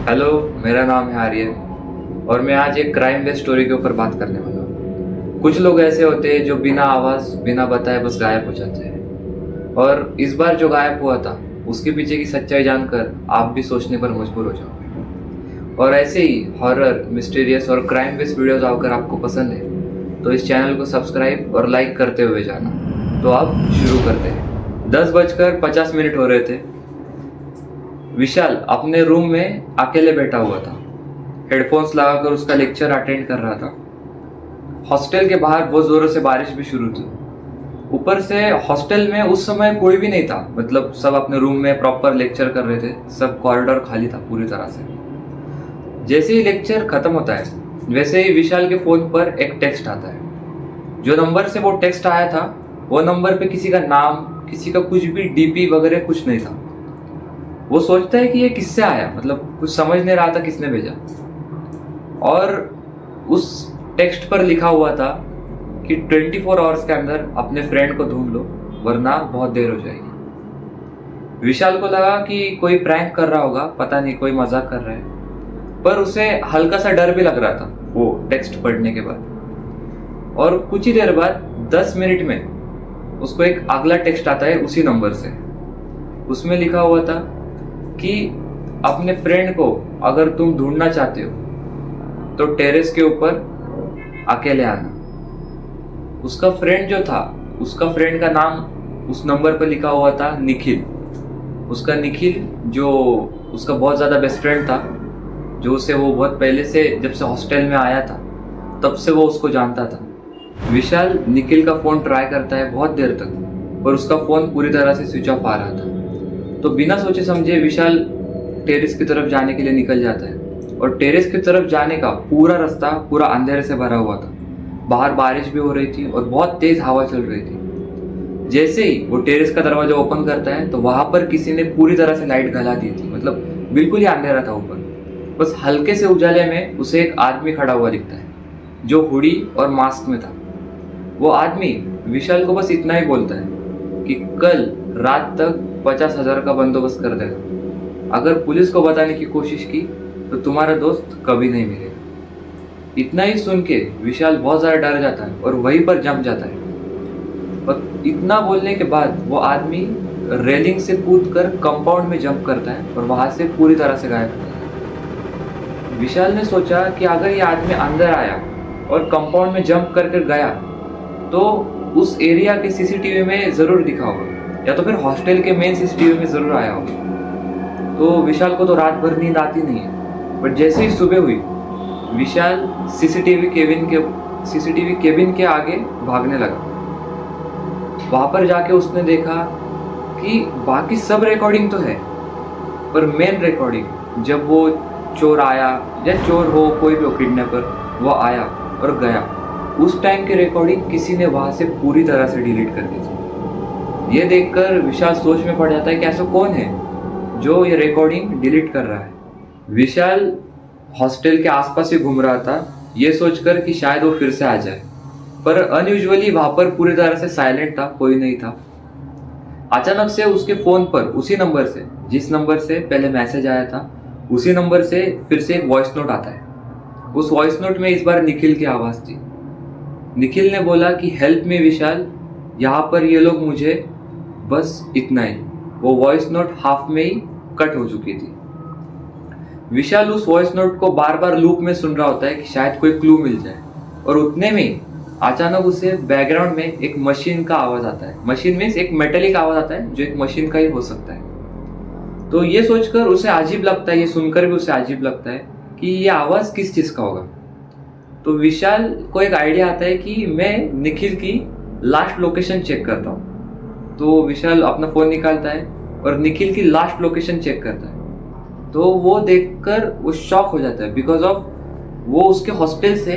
Hello, मेरा नाम है आर्यन और मैं आज एक क्राइम बेस्ड स्टोरी के ऊपर बात करने वाला हूँ। कुछ लोग ऐसे होते हैं जो बिना आवाज़ बिना बताए बस गायब हो जाते हैं, और इस बार जो गायब हुआ था उसके पीछे की सच्चाई जानकर आप भी सोचने पर मजबूर हो जाओगे। और ऐसे ही हॉरर, मिस्टीरियस और क्राइम बेस्ड वीडियोस आकर आपको पसंद है तो इस चैनल को सब्सक्राइब और लाइक करते हुए जाना। तो अब शुरू करते हैं। 10:50 हो रहे थे। विशाल अपने रूम में अकेले बैठा हुआ था। हेडफोन्स लगाकर उसका लेक्चर अटेंड कर रहा था। हॉस्टल के बाहर बहुत जोरों से बारिश भी शुरू थी। ऊपर से हॉस्टल में उस समय कोई भी नहीं था, मतलब सब अपने रूम में प्रॉपर लेक्चर कर रहे थे। सब कॉरिडोर खाली था पूरी तरह से। जैसे ही लेक्चर खत्म होता है वैसे ही विशाल के फोन पर एक टेक्स्ट आता है। जो नंबर से वो टेक्स्ट आया था वो नंबर पे किसी का नाम, किसी का कुछ भी डीपी वगैरह कुछ नहीं था। वो सोचता है कि ये किससे आया, मतलब कुछ समझ नहीं रहा था किसने भेजा। और उस टेक्स्ट पर लिखा हुआ था कि 24 आवर्स के अंदर अपने फ्रेंड को ढूंढ लो वरना बहुत देर हो जाएगी। विशाल को लगा कि कोई प्रैंक कर रहा होगा, पता नहीं कोई मजाक कर रहा है, पर उसे हल्का सा डर भी लग रहा था वो टेक्स्ट पढ़ने के बाद। और कुछ ही देर बाद 10 मिनट में उसको एक अगला टेक्स्ट आता है उसी नंबर से। उसमें लिखा हुआ था कि अपने फ्रेंड को अगर तुम ढूंढना चाहते हो तो टेरेस के ऊपर अकेले आना। उसका फ्रेंड जो था, उसका फ्रेंड का नाम उस नंबर पर लिखा हुआ था निखिल। उसका निखिल जो उसका बहुत ज़्यादा बेस्ट फ्रेंड था, जो उसे वो बहुत पहले से जब से हॉस्टल में आया था तब से वो उसको जानता था। विशाल निखिल का फ़ोन ट्राई करता है बहुत देर तक, पर उसका फ़ोन पूरी तरह से स्विच ऑफ आ रहा था। तो बिना सोचे समझे विशाल टेरेस की तरफ जाने के लिए निकल जाता है। और टेरेस की तरफ जाने का पूरा रास्ता पूरा अंधेरे से भरा हुआ था। बाहर बारिश भी हो रही थी और बहुत तेज हवा चल रही थी। जैसे ही वो टेरेस का दरवाजा ओपन करता है तो वहां पर किसी ने पूरी तरह से लाइट गला दी थी, मतलब बिल्कुल ही अंधेरा था ऊपर। बस हल्के से उजाले में उसे एक आदमी खड़ा हुआ दिखता है जो हुडी और मास्क में था। वो आदमी विशाल को बस इतना ही बोलता है कि कल रात तक 50,000 का बंदोबस्त कर देगा। अगर पुलिस को बताने की कोशिश की तो तुम्हारा दोस्त कभी नहीं मिलेगा। इतना ही सुन के विशाल बहुत ज़्यादा डर जाता है और वहीं पर जम जाता है। और इतना बोलने के बाद वो आदमी रेलिंग से कूद कर कंपाउंड में जंप करता है और वहां से पूरी तरह से गायब हो जाता है। विशाल ने सोचा कि अगर ये आदमी अंदर आया और कंपाउंड में जंप करके गया तो उस एरिया के सीसीटीवी में ज़रूर दिखा होगा, या तो फिर हॉस्टल के मेन सीसीटीवी में ज़रूर आया होगा। तो विशाल को तो रात भर नींद आती नहीं है। बट जैसे ही सुबह हुई विशाल सीसीटीवी केबिन के आगे भागने लगा। वहाँ पर जाके उसने देखा कि बाकी सब रिकॉर्डिंग तो है, पर मेन रिकॉर्डिंग जब वो चोर आया, या चोर हो कोई भी हो, किडनैपर, वो आया और गया, उस टाइम की रिकॉर्डिंग किसी ने वहाँ से पूरी तरह से डिलीट कर दी थी। ये देखकर विशाल सोच में पड़ जाता है कि ऐसा कौन है जो ये रिकॉर्डिंग डिलीट कर रहा है। विशाल हॉस्टल के आसपास ही घूम रहा था ये सोचकर कि शायद वो फिर से आ जाए, पर अनयूजुअली वहाँ पर पूरी तरह से साइलेंट था, कोई नहीं था। अचानक से उसके फ़ोन पर उसी नंबर से, जिस नंबर से पहले मैसेज आया था, उसी नंबर से फिर से एक वॉइस नोट आता है। उस वॉइस नोट में इस बार निखिल की आवाज़ थी। निखिल ने बोला कि हेल्प मी विशाल, यहाँ पर ये लोग मुझे, बस इतना ही। वो वॉइस नोट हाफ में ही कट हो चुकी थी। विशाल उस वॉइस नोट को बार बार लूप में सुन रहा होता है कि शायद कोई क्लू मिल जाए, और उतने में अचानक उसे बैकग्राउंड में एक मशीन का आवाज़ आता है। मशीन मीन्स एक मेटेलिक आवाज़ आता है जो एक मशीन का ही हो सकता है। तो ये सोचकर उसे अजीब लगता है, ये सुनकर भी उसे अजीब लगता है कि ये आवाज़ किस चीज़ का होगा। तो विशाल को एक आइडिया आता है कि मैं निखिल की लास्ट लोकेशन चेक करता हूँ। तो विशाल अपना फ़ोन निकालता है और निखिल की लास्ट लोकेशन चेक करता है। तो वो देखकर वो शॉक हो जाता है, बिकॉज ऑफ वो उसके हॉस्टल से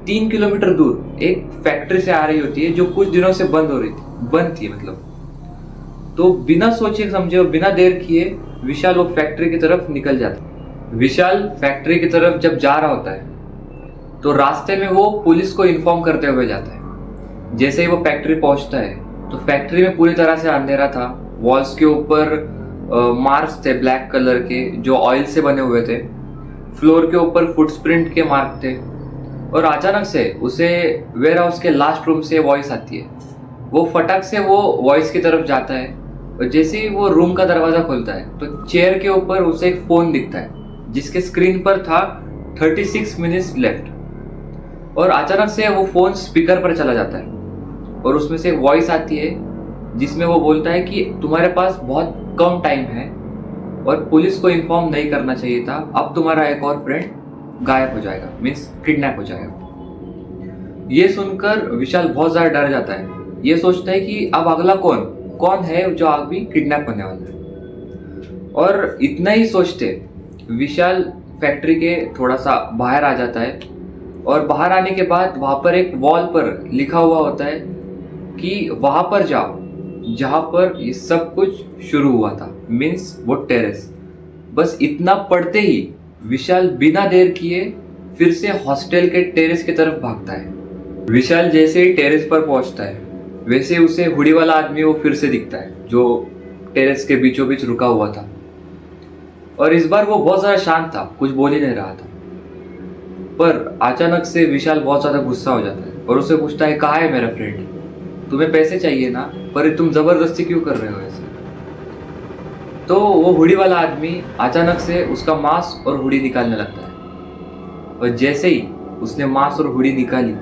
3 किलोमीटर दूर एक फैक्ट्री से आ रही होती है जो कुछ दिनों से बंद थी मतलब। तो बिना सोचे समझे और बिना देर किए विशाल वो फैक्ट्री की तरफ निकल जाता है। विशाल फैक्ट्री की तरफ जब जा रहा होता है तो रास्ते में वो पुलिस को इन्फॉर्म करते हुए जाता है। जैसे ही वो फैक्ट्री पहुंचता है तो फैक्ट्री में पूरी तरह से अंधेरा था। वॉल्स के ऊपर मार्क्स थे ब्लैक कलर के जो ऑयल से बने हुए थे, फ्लोर के ऊपर फुटस्प्रिंट के मार्क थे। और अचानक से उसे वेयर हाउस के लास्ट रूम से वॉइस आती है। वो फटक से वो वॉइस की तरफ जाता है और जैसे ही वो रूम का दरवाजा खोलता है तो चेयर के ऊपर उसे एक फोन दिखता है जिसके स्क्रीन पर था 36 मिनट्स लेफ्ट। और अचानक से वो फोन स्पीकर पर चला जाता है और उसमें से एक वॉइस आती है जिसमें वो बोलता है कि तुम्हारे पास बहुत कम टाइम है और पुलिस को इन्फॉर्म नहीं करना चाहिए था, अब तुम्हारा एक और फ्रेंड गायब हो जाएगा, मीन्स किडनैप हो जाएगा। ये सुनकर विशाल बहुत ज्यादा डर जाता है। ये सोचता है कि अब अगला कौन है जो आग भी किडनैप होने वाला है। और इतना ही सोचते विशाल फैक्ट्री के थोड़ा सा बाहर आ जाता है और बाहर आने के बाद वहां पर एक वॉल पर लिखा हुआ होता है कि वहां पर जाओ जहां पर ये सब कुछ शुरू हुआ था, मीन्स वो टेरेस। बस इतना पढ़ते ही विशाल बिना देर किए फिर से हॉस्टल के टेरेस की तरफ भागता है। विशाल जैसे ही टेरेस पर पहुंचता है वैसे उसे हुडी वाला आदमी वो फिर से दिखता है जो टेरेस के बीचों बीच रुका हुआ था। और इस बार वो बहुत ज्यादा शांत था, कुछ बोल ही नहीं रहा था। पर अचानक से विशाल बहुत ज्यादा गुस्सा हो जाता है और उसे पूछता है, कहाँ है मेरा फ्रेंड? तुम्हें पैसे चाहिए ना, पर तुम जबरदस्ती क्यों कर रहे हो ऐसे? तो वो हुडी वाला आदमी अचानक से उसका मास्क और हुडी निकालने लगता है। और जैसे ही उसने मास्क और हुडी निकाली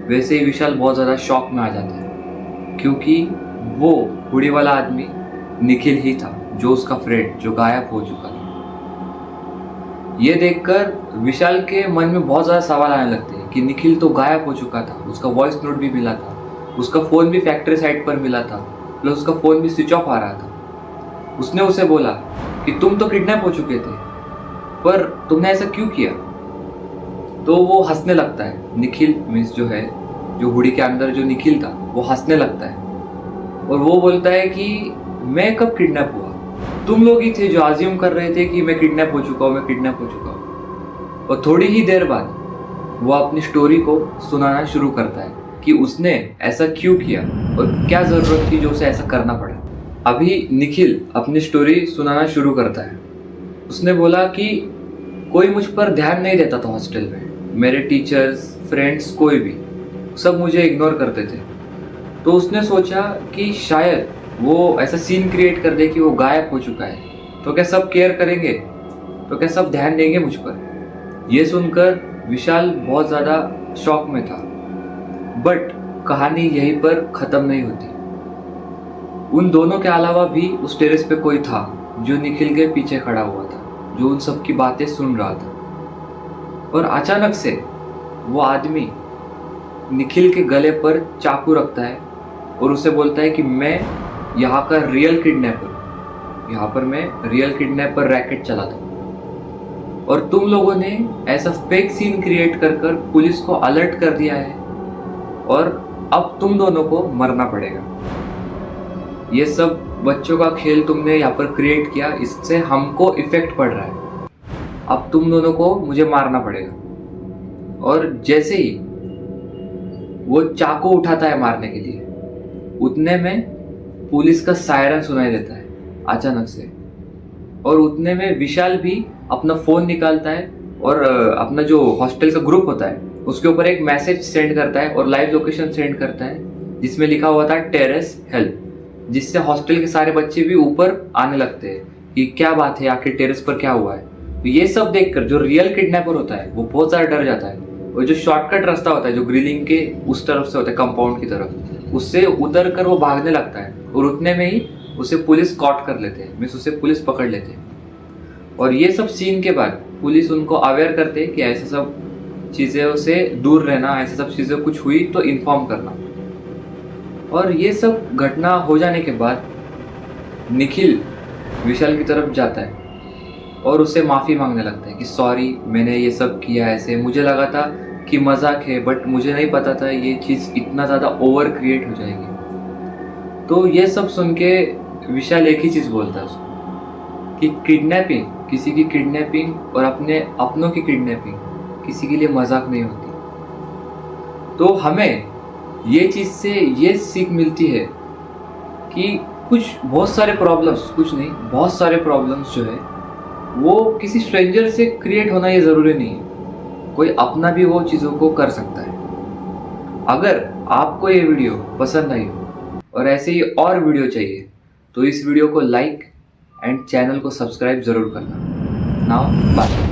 वैसे ही विशाल बहुत ज़्यादा शॉक में आ जाता है, क्योंकि वो हुडी वाला आदमी निखिल ही था, जो उसका फ्रेंड जो गायब हो चुका था। ये देखकर विशाल के मन में बहुत ज़्यादा सवाल आने लगते हैं कि निखिल तो गायब हो चुका था, उसका वॉइस नोट भी मिला था, उसका फ़ोन भी फैक्ट्री साइट पर मिला था, प्लस उसका फ़ोन भी स्विच ऑफ आ रहा था। उसने उसे बोला कि तुम तो किडनैप हो चुके थे, पर तुमने ऐसा क्यों किया? तो वो हंसने लगता है। निखिल मीन्स जो है, जो हुडी के अंदर जो निखिल था, वो हंसने लगता है और वो बोलता है कि मैं कब किडनैप हुआ? तुम लोग ही थे जो अज्यूम कर रहे थे कि मैं किडनैप हो चुका हूँ। और थोड़ी ही देर बाद वो अपनी स्टोरी को सुनाना शुरू करता है कि उसने ऐसा क्यों किया और क्या ज़रूरत थी जो उसे ऐसा करना पड़ा। अभी निखिल अपनी स्टोरी सुनाना शुरू करता है। उसने बोला कि कोई मुझ पर ध्यान नहीं देता था हॉस्टल में, मेरे टीचर्स, फ्रेंड्स, कोई भी, सब मुझे इग्नोर करते थे। तो उसने सोचा कि शायद वो ऐसा सीन क्रिएट कर दे कि वो गायब हो चुका है, तो क्या सब केयर करेंगे, तो क्या सब ध्यान देंगे मुझ पर? ये सुनकर विशाल बहुत ज़्यादा शॉक में था। बट कहानी यहीं पर ख़त्म नहीं होती। उन दोनों के अलावा भी उस टेरेस पे कोई था जो निखिल के पीछे खड़ा हुआ था, जो उन सब की बातें सुन रहा था। और अचानक से वो आदमी निखिल के गले पर चाकू रखता है और उसे बोलता है कि मैं यहाँ का रियल किडनैपर, यहाँ पर मैं रियल किडनैपर रैकेट चलाता हूँ और तुम लोगों ने ऐसा फेक सीन क्रिएट कर कर पुलिस को अलर्ट कर दिया है और अब तुम दोनों को मरना पड़ेगा। ये सब बच्चों का खेल तुमने यहाँ पर क्रिएट किया, इससे हमको इफेक्ट पड़ रहा है, अब तुम दोनों को मुझे मारना पड़ेगा। और जैसे ही वो चाकू उठाता है मारने के लिए, उतने में पुलिस का सायरन सुनाई देता है अचानक से। और उतने में विशाल भी अपना फ़ोन निकालता है और अपना जो हॉस्टल का ग्रुप होता है उसके ऊपर एक मैसेज सेंड करता है और लाइव लोकेशन सेंड करता है जिसमें लिखा हुआ था टेरेस हेल्प, जिससे हॉस्टल के सारे बच्चे भी ऊपर आने लगते हैं कि क्या बात है, आखिर टेरेस पर क्या हुआ है। तो ये सब देखकर जो रियल किडनैपर होता है वो बहुत ज़्यादा डर जाता है और जो शॉर्टकट रास्ता होता है जो ग्रिलिंग के उस तरफ से होता है कंपाउंड की तरफ, उससे उतर कर वो भागने लगता है और उतने में ही उसे पुलिस कॉट कर लेते हैं, मीन्स उसे पुलिस पकड़ लेते हैं। और ये सब सीन के बाद पुलिस उनको अवेयर करते हैं कि ऐसे सब चीज़ों से दूर रहना, ऐसे सब चीज़ें कुछ हुई तो इन्फॉर्म करना। और ये सब घटना हो जाने के बाद निखिल विशाल की तरफ जाता है और उससे माफ़ी मांगने लगता है कि सॉरी, मैंने ये सब किया, ऐसे मुझे लगा था कि मजाक है, बट मुझे नहीं पता था ये चीज़ इतना ज़्यादा ओवर क्रिएट हो जाएगी। तो ये सब सुन के विशाल एक ही चीज़ बोलता है उसको कि किडनैपिंग, किसी की किडनैपिंग और अपने अपनों की किडनैपिंग किसी के लिए मजाक नहीं होती। तो हमें ये चीज़ से ये सीख मिलती है कि बहुत सारे प्रॉब्लम्स जो है वो किसी स्ट्रेंजर से क्रिएट होना ये ज़रूरी नहीं है, कोई अपना भी वो चीज़ों को कर सकता है। अगर आपको ये वीडियो पसंद आई हो और ऐसे ही और वीडियो चाहिए तो इस वीडियो को लाइक एंड चैनल को सब्सक्राइब ज़रूर करना। Now bye.